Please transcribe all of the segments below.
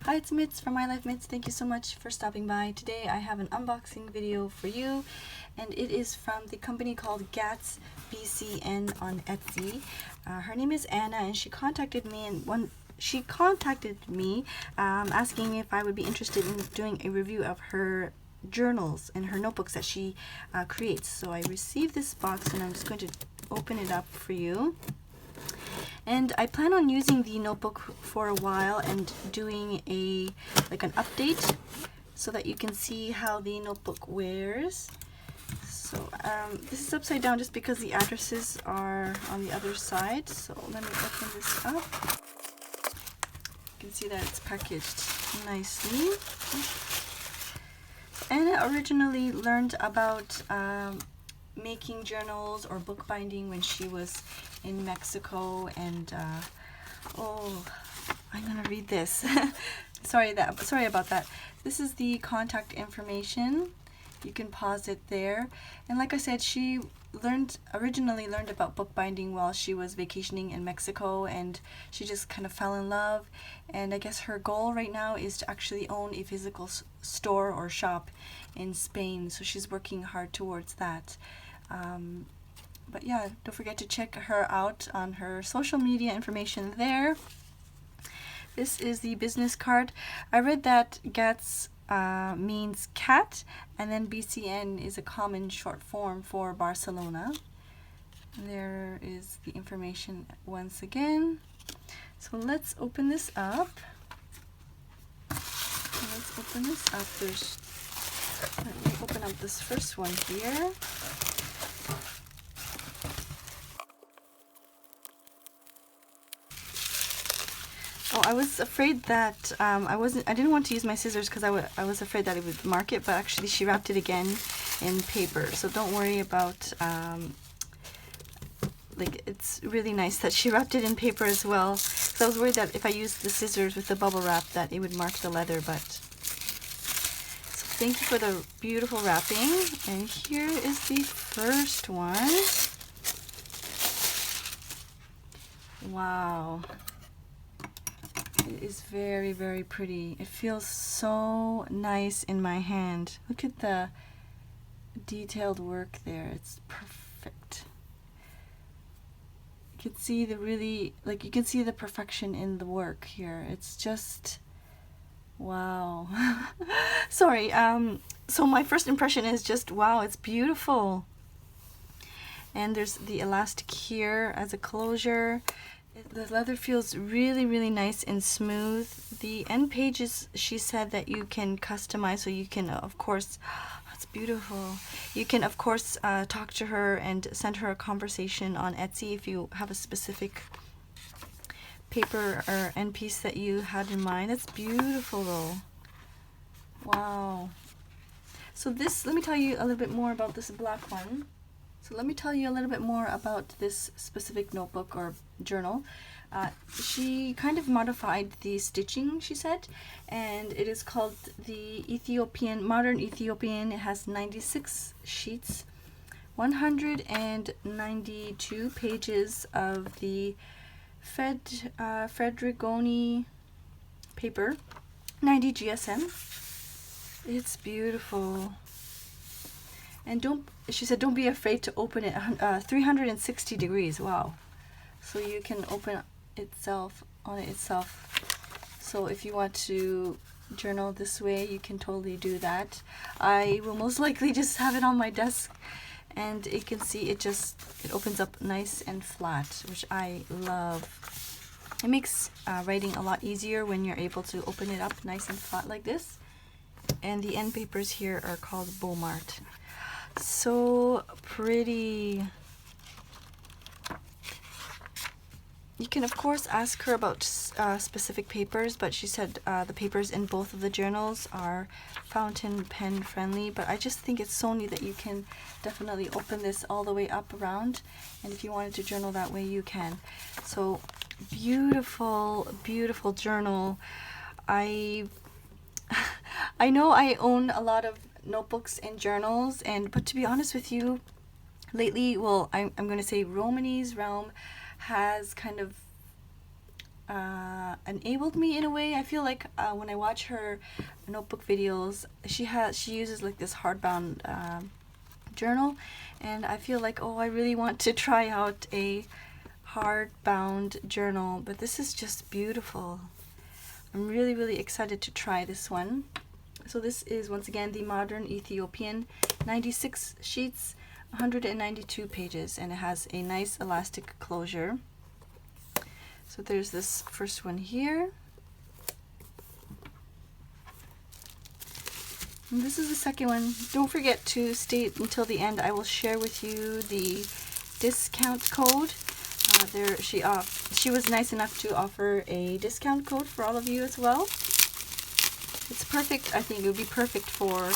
Hi, it's Mitz from MyLifeMits. Thank you so much for stopping by. Today I have an unboxing video for you, and it is from the company called Gatz BCN on Etsy. Her name is Anna, and she contacted me asking if I would be interested in doing a review of her journals and her notebooks that she creates. So I received this box, and I'm just going to open it up for you. And I plan on using the notebook for a while and doing an update so that you can see how the notebook wears. So this is upside down just because the addresses are on the other side. So let me open this up. You can see that it's packaged nicely. Anna originally learned about making journals or bookbinding when she was in Mexico, and oh, I'm gonna read this. sorry about that. This is the contact information. You can pause it there. And like I said, she originally learned about bookbinding while she was vacationing in Mexico, and she just kind of fell in love. And I guess her goal right now is to actually own a physical store or shop in Spain, so she's working hard towards that. But yeah, don't forget to check her out on her social media information there. This is the business card. I read that Gatz means cat, and then BCN is a common short form for Barcelona. There is the information once again. So let's open this up. Let me open up this first one here. Oh, I was afraid that I didn't want to use my scissors because I was afraid that it would mark it, but actually she wrapped it again in paper. So don't worry about it's really nice that she wrapped it in paper as well. So I was worried that if I used the scissors with the bubble wrap that it would mark the leather, but so thank you for the beautiful wrapping. And here is the first one. Wow. It is very, very pretty. It feels so nice in my hand. Look at the detailed work there. It's perfect. You can see you can see the perfection in the work here. It's just, wow. Sorry. So my first impression is just, wow, it's beautiful. And there's the elastic here as a closure. The leather feels really, really nice and smooth. The end pages, she said that you can customize, so you can, of course, that's beautiful. You can, of course, talk to her and send her a conversation on Etsy if you have a specific paper or end piece that you had in mind. That's beautiful, though. Wow. So this, let me tell you a little bit more about this black one. So let me tell you a little bit more about this specific notebook or journal. She kind of modified the stitching, she said, and it is called the Modern Ethiopian. It has 96 sheets, 192 pages of the Fredrigoni paper, 90 GSM. It's beautiful. And she said, don't be afraid to open it 360 degrees. Wow. So you can open itself on itself. So if you want to journal this way, you can totally do that. I will most likely just have it on my desk, and you can see it opens up nice and flat, which I love. It makes writing a lot easier when you're able to open it up nice and flat like this. And the end papers here are called Beaumart. So pretty. You can, of course, ask her about specific papers, but she said the papers in both of the journals are fountain pen friendly. But I just think it's so neat that you can definitely open this all the way up around, and if you wanted to journal that way, you can. So beautiful, beautiful journal. I know I own a lot of notebooks and journals, but to be honest with you, lately, well, I'm going to say Romany's Realm has kind of enabled me in a way. I feel like when I watch her notebook videos, she uses like this hardbound journal, and I feel like, oh, I really want to try out a hardbound journal, but this is just beautiful. I'm really, really excited to try this one. So this is once again the Modern Ethiopian, 96 sheets, 192 pages, and it has a nice elastic closure. So there's this first one here. And this is the second one. Don't forget to stay until the end. I will share with you the discount code. She was nice enough to offer a discount code for all of you as well. It's perfect. I think it would be perfect for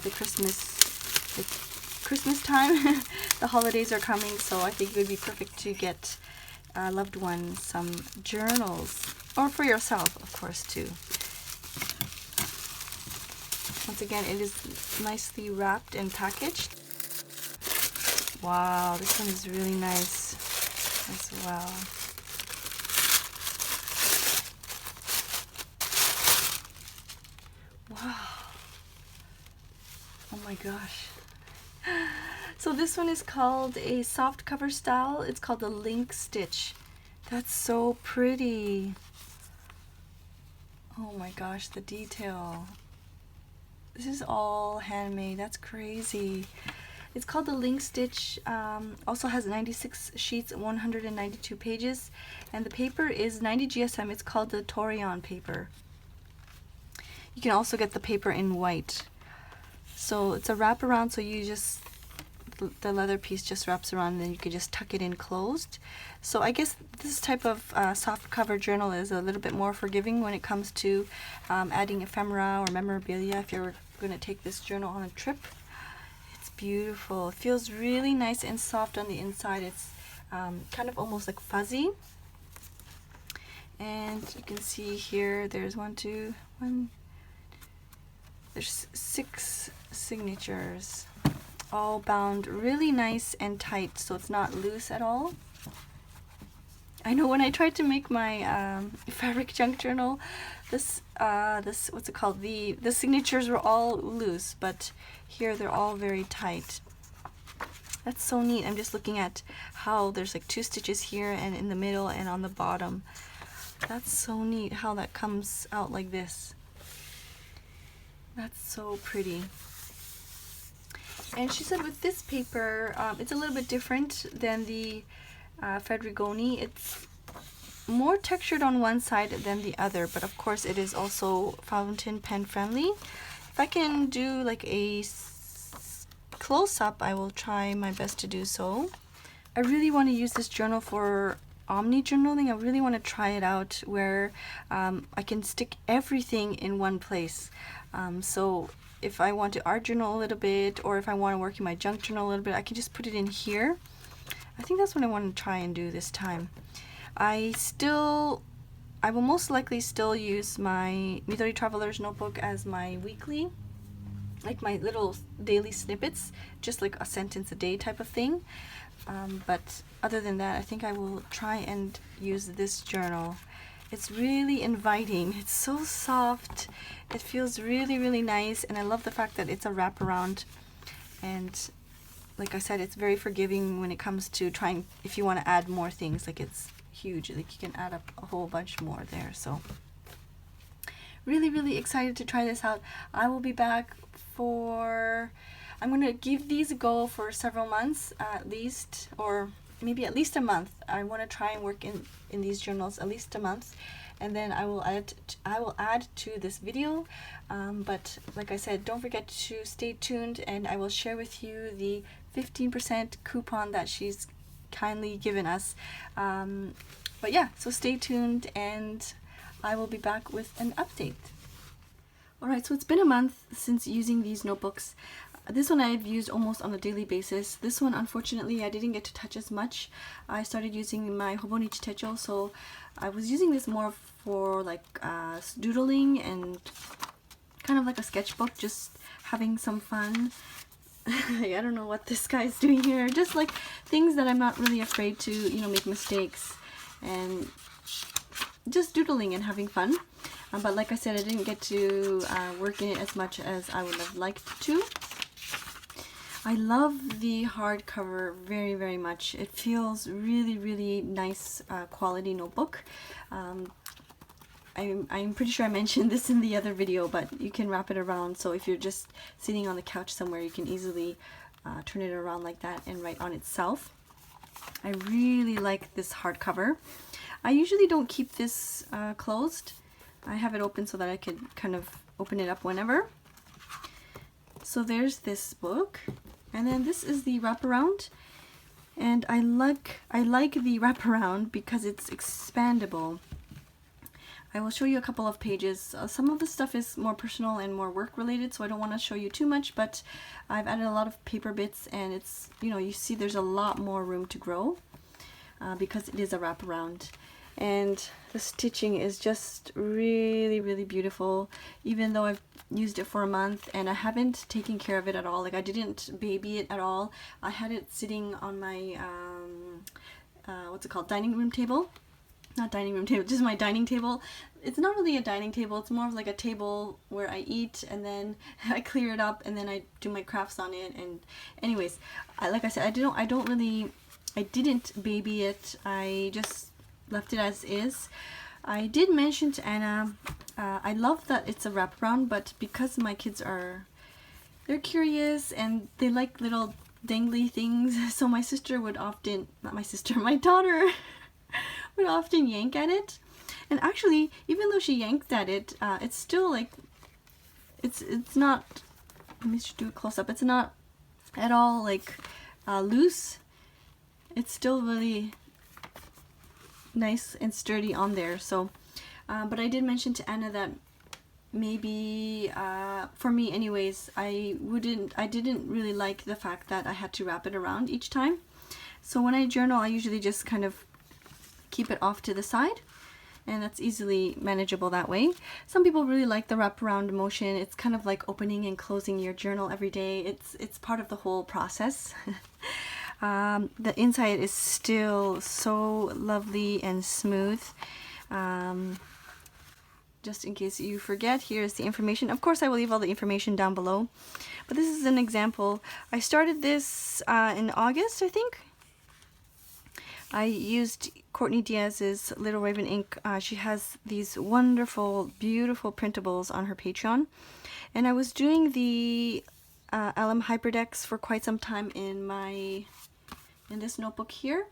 the Christmas time. The holidays are coming, so I think it would be perfect to get loved ones some journals, or for yourself, of course, too. Once again, it is nicely wrapped and packaged. Wow, this one is really nice as well. Wow. Oh my gosh. So this one is called a soft cover style. It's called the link stitch. That's so pretty. Oh my gosh, the detail. This is all handmade. That's crazy. It's called the link stitch. Also has 96 sheets, 192 pages, and the paper is 90 GSM. It's called the Torion paper. You can also get the paper in white. So it's a wraparound, so you just, the leather piece just wraps around, and then you can just tuck it in closed. So I guess this type of soft cover journal is a little bit more forgiving when it comes to adding ephemera or memorabilia if you're going to take this journal on a trip. It's beautiful. It feels really nice and soft on the inside. It's kind of almost like fuzzy. And you can see here there's there's 6 signatures, all bound really nice and tight, so it's not loose at all. I know when I tried to make my fabric junk journal, this what's it called? The signatures were all loose, but here they're all very tight. That's so neat. I'm just looking at how there's like 2 stitches here and in the middle and on the bottom. That's so neat how that comes out like this. That's so pretty. And she said with this paper, it's a little bit different than the Fedrigoni. It's more textured on one side than the other, but of course it is also fountain pen friendly. If I can do like a close-up, I will try my best to do so. I really want to use this journal for omni journaling. I really want to try it out where I can stick everything in one place. So if I want to art journal a little bit, or if I want to work in my junk journal a little bit, I can just put it in here. I think that's what I want to try and do this time. I will most likely still use my Midori Traveler's notebook as my weekly, like my little daily snippets, just like a sentence a day type of thing. But other than that, I think I will try and use this journal. It's really inviting. It's so soft. It feels really, really nice, and I love the fact that it's a wraparound. And like I said, it's very forgiving when it comes to trying, if you want to add more things, like it's huge, like you can add up a whole bunch more there. So really, really excited to try this out. I will be back I'm going to give these a go for several months at least, or maybe at least a month. I want to try and work in these journals at least a month, and then I will add to this video. But like I said, don't forget to stay tuned, and I will share with you the 15% coupon that she's kindly given us. But yeah, so stay tuned, and I will be back with an update. Alright, so it's been a month since using these notebooks. This one I've used almost on a daily basis. This one, unfortunately, I didn't get to touch as much. I started using my Hobonichi Techo, so I was using this more for like doodling and kind of like a sketchbook, just having some fun. I don't know what this guy's doing here. Just like things that I'm not really afraid to, make mistakes. And just doodling and having fun. But like I said, I didn't get to work in it as much as I would have liked to. I love the hardcover very, very much. It feels really, really nice quality notebook. I'm pretty sure I mentioned this in the other video, but you can wrap it around, so if you're just sitting on the couch somewhere, you can easily turn it around like that and write on itself. I really like this hardcover. I usually don't keep this closed. I have it open so that I could kind of open it up whenever. So there's this book, and then this is the wraparound, and I like the wraparound because it's expandable. I will show you a couple of pages. Some of the stuff is more personal and more work related, so I don't want to show you too much, but I've added a lot of paper bits, and it's, you know, you see there's a lot more room to grow because it is a wraparound. And the stitching is just really, really beautiful, even though I've used it for a month and I haven't taken care of it at all. Like, I didn't baby it at all. I had it sitting on my, what's it called, dining room table. Not dining room table, just my dining table. It's not really a dining table, it's more of like a table where I eat, and then I clear it up, and then I do my crafts on it. And anyways, like I said, I didn't baby it. I just left it as is. I did mention to Anna, I love that it's a wraparound, but because my kids they're curious and they like little dangly things, so my sister would often, not my sister, my daughter would often yank at it. And actually, even though she yanked at it, it's still like, it's not, let me just do a close-up, it's not at all like loose. It's still really nice and sturdy on there. So but I did mention to Anna that maybe for me anyways, I didn't really like the fact that I had to wrap it around each time. So when I journal, I usually just kind of keep it off to the side, and that's easily manageable that way. Some people really like the wraparound motion. It's kind of like opening and closing your journal every day. It's part of the whole process. The inside is still so lovely and smooth. Just in case you forget, here's the information. Of course, I will leave all the information down below, but this is an example. I started this in August, I think. I used Courtney Diaz's Little Raven ink. She has these wonderful, beautiful printables on her Patreon. And I was doing the LM Hyperdex for quite some time in this notebook here.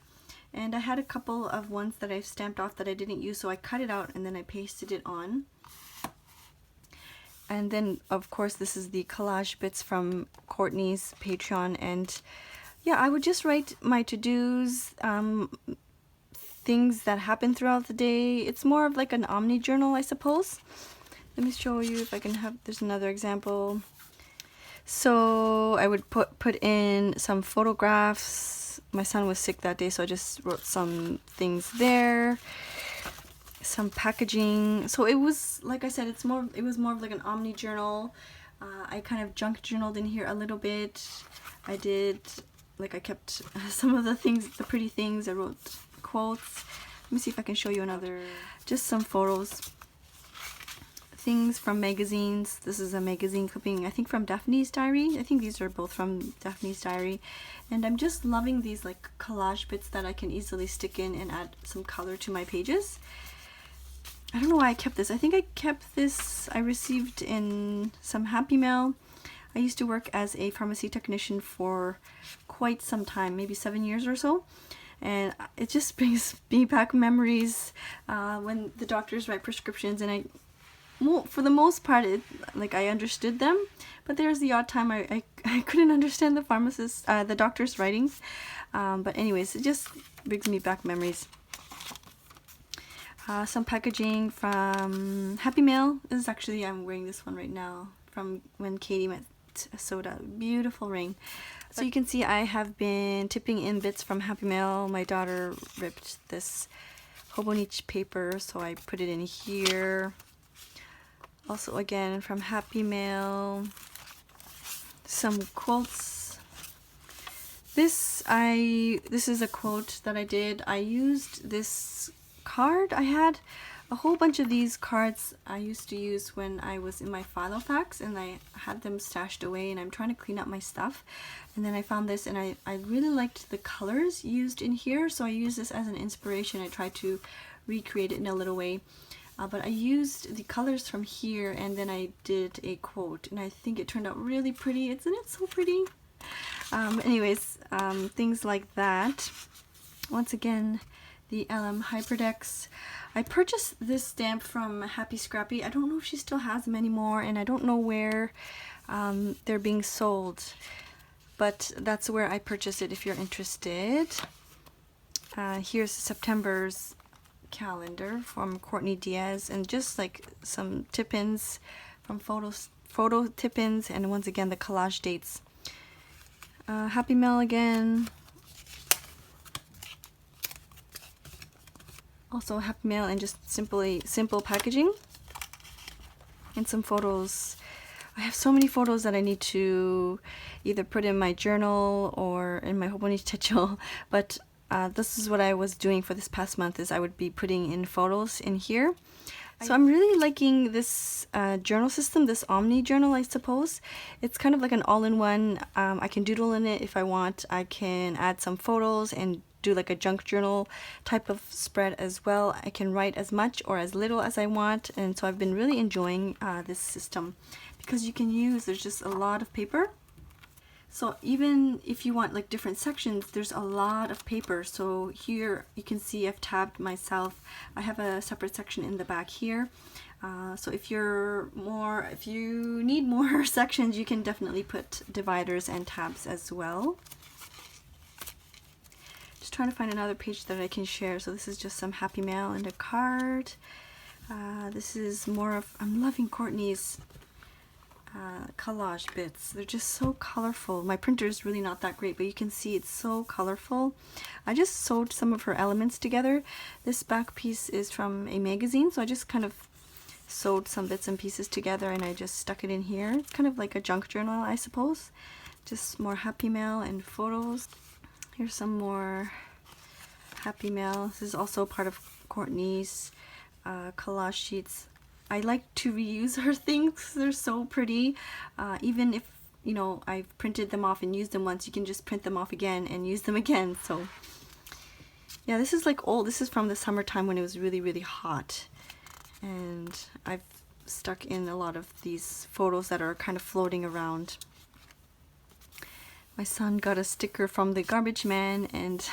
And I had a couple of ones that I stamped off that I didn't use, so I cut it out and then I pasted it on. And then, of course, this is the collage bits from Courtney's Patreon. And yeah, I would just write my to-dos, things that happen throughout the day. It's more of like an omni journal, I suppose. Let me show you if I can have, there's another example. So I would put in some photographs. My son was sick that day, so I just wrote some things there. Some packaging. So it was, like I said, it was more of like an omni journal. I kind of junk journaled in here a little bit. I kept some of the things, the pretty things. I wrote quotes. Let me see if I can show you another, just some photos. Things from magazines. This is a magazine clipping, I think from Daphne's Diary. I think these are both from Daphne's Diary. And I'm just loving these like collage bits that I can easily stick in and add some color to my pages. I don't know why I kept this. I think I kept this, I received in some Happy Mail. I used to work as a pharmacy technician for quite some time, maybe 7 years or so. And it just brings me back memories when the doctors write prescriptions, and for the most part, I understood them, but there's the odd time I couldn't understand the pharmacist, the doctor's writings. But anyways, it just brings me back memories. Some packaging from Happy Mail. This is actually, I'm wearing this one right now, from when Katie met Soda. Beautiful ring. So you can see I have been tipping in bits from Happy Mail. My daughter ripped this Hobonichi paper, so I put it in here. Also again from Happy Mail. Some quotes. This is a quote that I did. I used this card I had a whole bunch of these cards I used to use when I was in my Filofax, and I had them stashed away, and I'm trying to clean up my stuff. And then I found this, and I really liked the colors used in here, so I used this as an inspiration. I tried to recreate it in a little way. But I used the colors from here, and then I did a quote, and I think it turned out really pretty. Isn't it so pretty? Anyways, things like that. Once again, the LM Hyperdex. I purchased this stamp from Happy Scrappy. I don't know if she still has them anymore, and I don't know where they're being sold, but that's where I purchased it if you're interested. Here's September's calendar from Courtney Diaz, and just like some tip-ins from photo tip-ins, and once again the collage dates. Happy Mail again. Also Happy Mail, and just simple packaging, and some photos. I have so many photos that I need to either put in my journal or in my Hoboni Techo, but this is what I was doing for this past month, is I would be putting in photos in here. So I'm really liking this journal system, this Omni journal, I suppose. It's kind of like an all-in-one. I can doodle in it if I want. I can add some photos and do like a junk journal type of spread as well. I can write as much or as little as I want, and so I've been really enjoying this system because you can use, there's just a lot of paper. So even if you want like different sections, there's a lot of paper. So here you can see I've tabbed myself. I have a separate section in the back here. So if you need more sections, you can definitely put dividers and tabs as well. Just trying to find another page that I can share. So this is just some Happy Mail and a card. This is more of, I'm loving Courtney's collage bits. They're just so colorful. My printer is really not that great, but you can see it's so colorful. I just sewed some of her elements together. This back piece is from a magazine, so I just kind of sewed some bits and pieces together, and I just stuck it in here. It's kind of like a junk journal, I suppose. Just more Happy Mail and photos. Here's some more Happy Mail. This is also part of Courtney's collage sheets. I like to reuse her things. They're so pretty. Even if, you know, I've printed them off and used them once, you can just print them off again and use them again. So yeah, this is like old. This is from the summertime when it was really, really hot. And I've stuck in a lot of these photos that are kind of floating around. My son got a sticker from the garbage man, and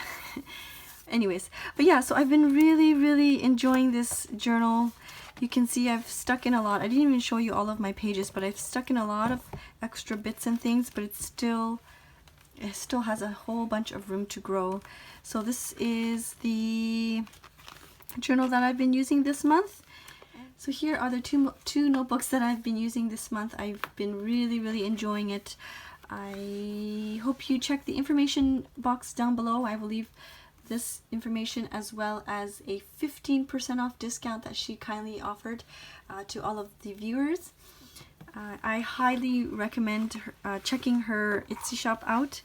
anyways, but yeah, so I've been really, really enjoying this journal. You can see I've stuck in a lot. I didn't even show you all of my pages, but I've stuck in a lot of extra bits and things, but it still has a whole bunch of room to grow. So this is the journal that I've been using this month. So here are the two notebooks that I've been using this month. I've been really, really enjoying it. I hope you check the information box down below. I will leave this information as well as a 15% off discount that she kindly offered to all of the viewers. I highly recommend checking her Etsy shop out.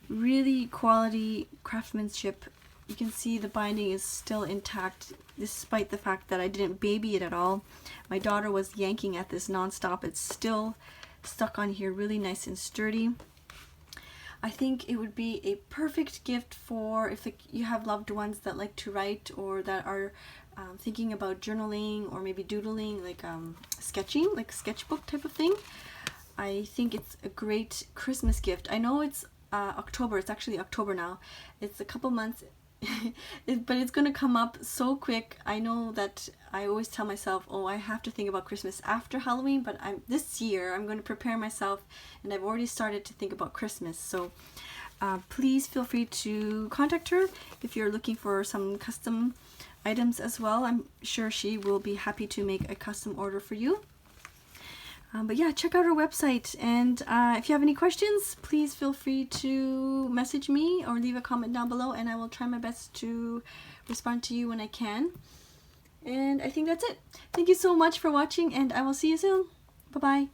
Really quality craftsmanship. You can see the binding is still intact despite the fact that I didn't baby it at all. My daughter was yanking at this non-stop. It's still stuck on here really nice and sturdy. I think it would be a perfect gift for if you have loved ones that like to write, or that are thinking about journaling or maybe doodling, like sketching, like sketchbook type of thing. I think it's a great Christmas gift. I know it's October. It's actually October now. It's a couple months, but it's going to come up so quick. I know that I always tell myself, oh, I have to think about Christmas after Halloween, but this year I'm going to prepare myself, and I've already started to think about Christmas. So please feel free to contact her if you're looking for some custom items as well. I'm sure she will be happy to make a custom order for you. But yeah, check out our website, and if you have any questions, please feel free to message me or leave a comment down below, and I will try my best to respond to you when I can. And I think that's it. Thank you so much for watching, and I will see you soon. Bye-bye.